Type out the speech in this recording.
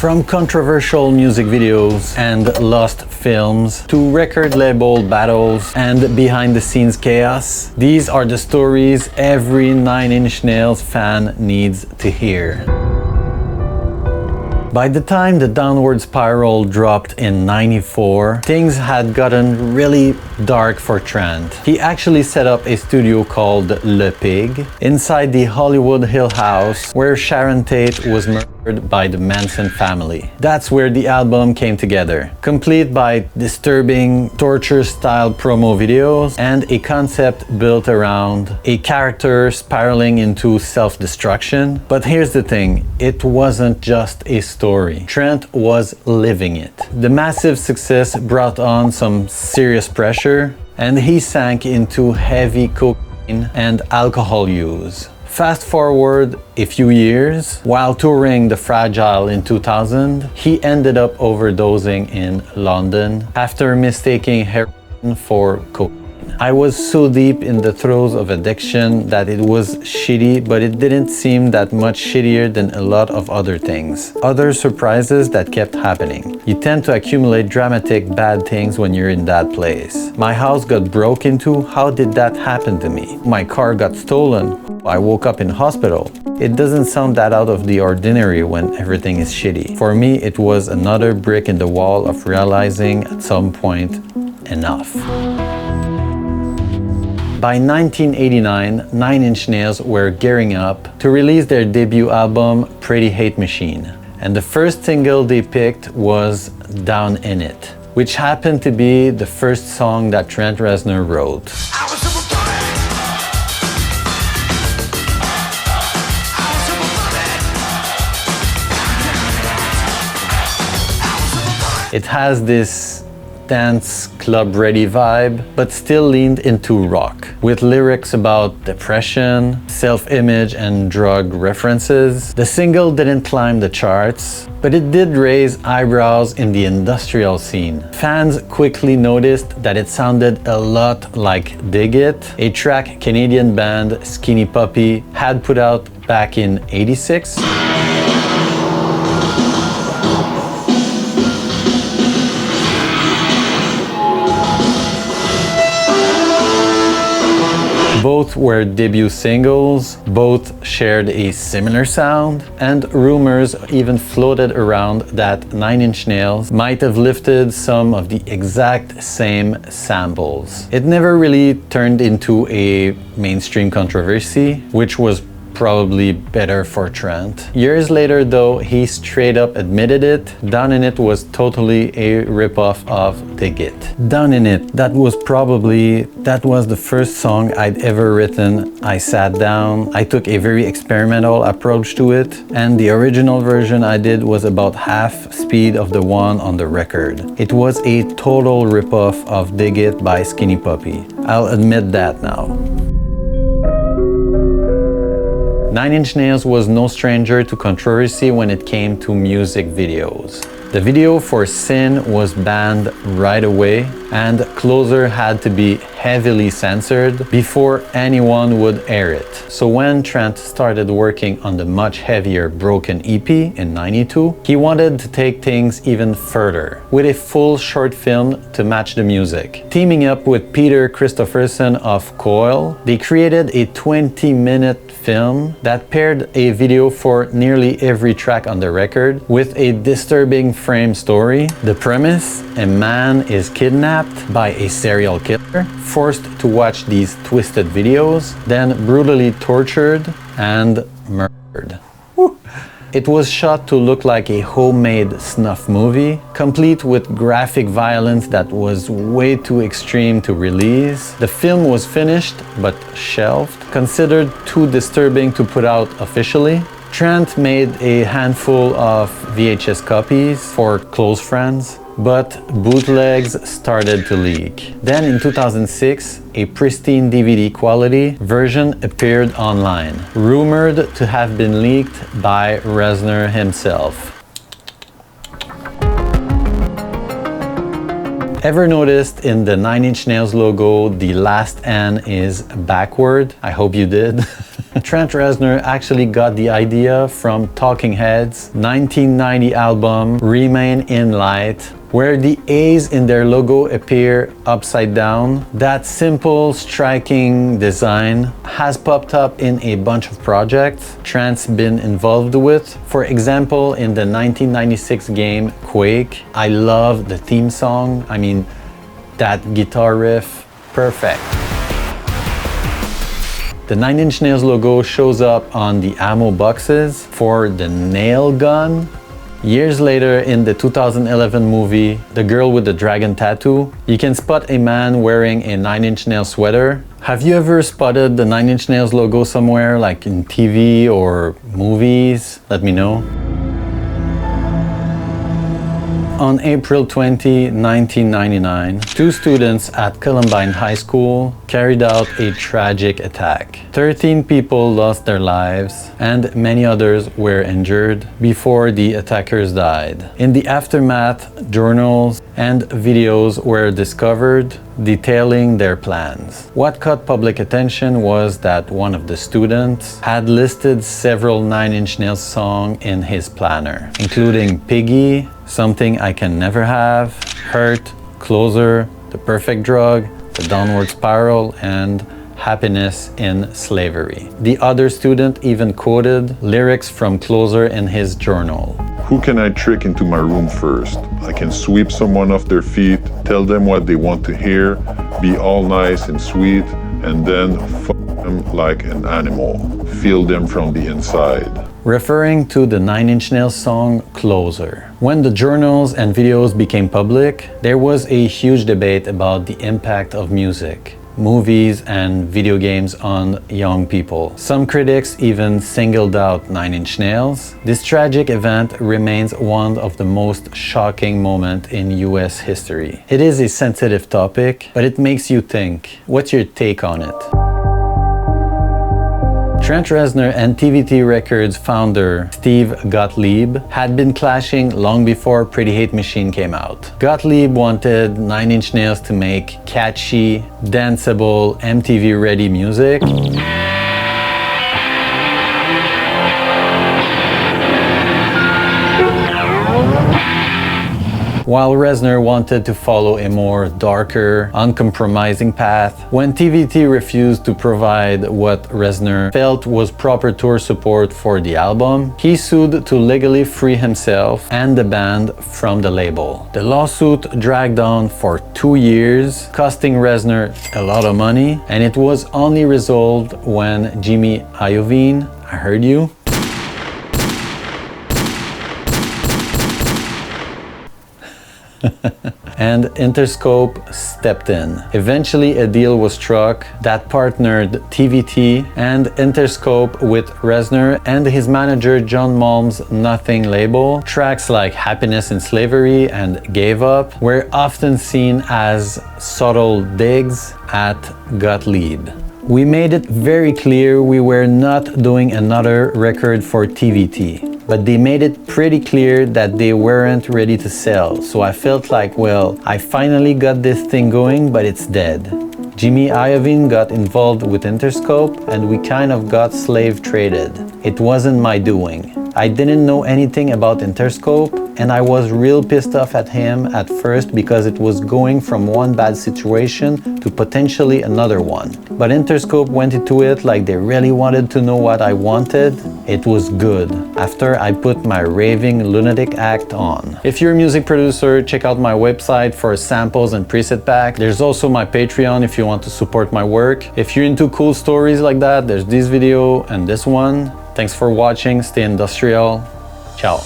From controversial music videos and lost films to record label battles and behind the scenes chaos, these are the stories every Nine Inch Nails fan needs to hear. By the time the Downward Spiral dropped in '94, things had gotten really dark for Trent. He actually set up a studio called Le Pig inside the Hollywood Hill House where Sharon Tate was murdered by the Manson family. That's where the album came together, complete by disturbing torture-style promo videos and a concept built around a character spiraling into self-destruction. But here's the thing, it wasn't just a story. Trent was living it. The massive success brought on some serious pressure, and he sank into heavy cocaine and alcohol use. Fast forward a few years, while touring The Fragile in 2000, he ended up overdosing in London after mistaking heroin for cocaine. I was so deep in the throes of addiction that it was shitty, but it didn't seem that much shittier than a lot of other things. Other surprises that kept happening. You tend to accumulate dramatic bad things when you're in that place. My house got broke into. How did that happen to me? My car got stolen. I woke up in hospital. It doesn't sound that out of the ordinary when everything is shitty. For me, it was another brick in the wall of realizing at some point, enough. By 1989, Nine Inch Nails were gearing up to release their debut album, Pretty Hate Machine. And the first single they picked was Down in It, which happened to be the first song that Trent Reznor wrote. It has this dance club ready vibe, but still leaned into rock, with lyrics about depression, self-image and drug references. The single didn't climb the charts, but it did raise eyebrows in the industrial scene. Fans quickly noticed that it sounded a lot like Dig It, a track Canadian band Skinny Puppy had put out back in '86. Both were debut singles, both shared a similar sound, and rumors even floated around that Nine Inch Nails might have lifted some of the exact same samples. It never really turned into a mainstream controversy, which was probably better for Trent. Years later though, he straight up admitted it. Down in It was totally a ripoff of Dig It. Down in It, that was the first song I'd ever written. I sat down, I took a very experimental approach to it, and the original version I did was about half speed of the one on the record. It was a total ripoff of Dig It by Skinny Puppy. I'll admit that now. Nine Inch Nails was no stranger to controversy when it came to music videos. The video for Sin was banned right away, and Closer had to be heavily censored before anyone would air it. So when Trent started working on the much heavier Broken EP in '92, he wanted to take things even further, with a full short film to match the music. Teaming up with Peter Christopherson of Coil, they created a 20-minute film that paired a video for nearly every track on the record with a disturbing frame story. The premise: a man is kidnapped by a serial killer, forced to watch these twisted videos, then brutally tortured and murdered. Woo. It was shot to look like a homemade snuff movie, complete with graphic violence that was way too extreme to release. The film was finished but shelved, considered too disturbing to put out officially. Trent made a handful of VHS copies for close friends, but bootlegs started to leak. Then in 2006, a pristine DVD quality version appeared online, rumored to have been leaked by Reznor himself. Ever noticed in the Nine Inch Nails logo, the last N is backward? I hope you did. Trent Reznor actually got the idea from Talking Heads' 1990 album Remain in Light, where the A's in their logo appear upside down. That simple, striking design has popped up in a bunch of projects Trent's been involved with. For example, in the 1996 game Quake, I love the theme song. I mean, that guitar riff, perfect. The Nine Inch Nails logo shows up on the ammo boxes for the nail gun. Years later, in the 2011 movie The Girl with the Dragon Tattoo, you can spot a man wearing a Nine Inch Nails sweater. Have you ever spotted the Nine Inch Nails logo somewhere, like in TV or movies? Let me know. On April 20, 1999, two students at Columbine High School carried out a tragic attack. 13 people lost their lives and many others were injured before the attackers died. In the aftermath, journals and videos were discovered detailing their plans. What caught public attention was that one of the students had listed several Nine Inch Nails songs in his planner, including Piggy, Something I Can Never Have, Hurt, Closer, The Perfect Drug, The Downward Spiral, and Happiness in Slavery. The other student even quoted lyrics from Closer in his journal. Who can I trick into my room first? I can sweep someone off their feet, tell them what they want to hear, be all nice and sweet, and then fuck them like an animal. Feel them from the inside. Referring to the Nine Inch Nails song Closer. When the journals and videos became public, there was a huge debate about the impact of music, movies and video games on young people. Some critics even singled out Nine Inch Nails. This tragic event remains one of the most shocking moments in US history. It is a sensitive topic, but it makes you think. What's your take on it? Trent Reznor and TVT Records founder Steve Gottlieb had been clashing long before Pretty Hate Machine came out. Gottlieb wanted Nine Inch Nails to make catchy, danceable, MTV-ready music. While Reznor wanted to follow a more darker, uncompromising path. When TVT refused to provide what Reznor felt was proper tour support for the album, he sued to legally free himself and the band from the label. The lawsuit dragged on for 2 years, costing Reznor a lot of money, and it was only resolved when Jimmy Iovine, I heard you, and Interscope stepped in. Eventually a deal was struck that partnered TVT and Interscope with Reznor and his manager John Malm's Nothing label. Tracks like Happiness in Slavery and Gave Up were often seen as subtle digs at Gottlieb. We made it very clear we were not doing another record for TVT. But they made it pretty clear that they weren't ready to sell. So I felt like, well, I finally got this thing going, but it's dead. Jimmy Iovine got involved with Interscope and we kind of got slave traded. It wasn't my doing. I didn't know anything about Interscope and I was real pissed off at him at first because it was going from one bad situation to potentially another one. But Interscope went into it like they really wanted to know what I wanted. It was good after I put my raving lunatic act on. If you're a music producer, check out my website for samples and preset pack. There's also my Patreon if you want to support my work. If you're into cool stories like that, there's this video and this one. Thanks for watching. Stay industrial. Ciao.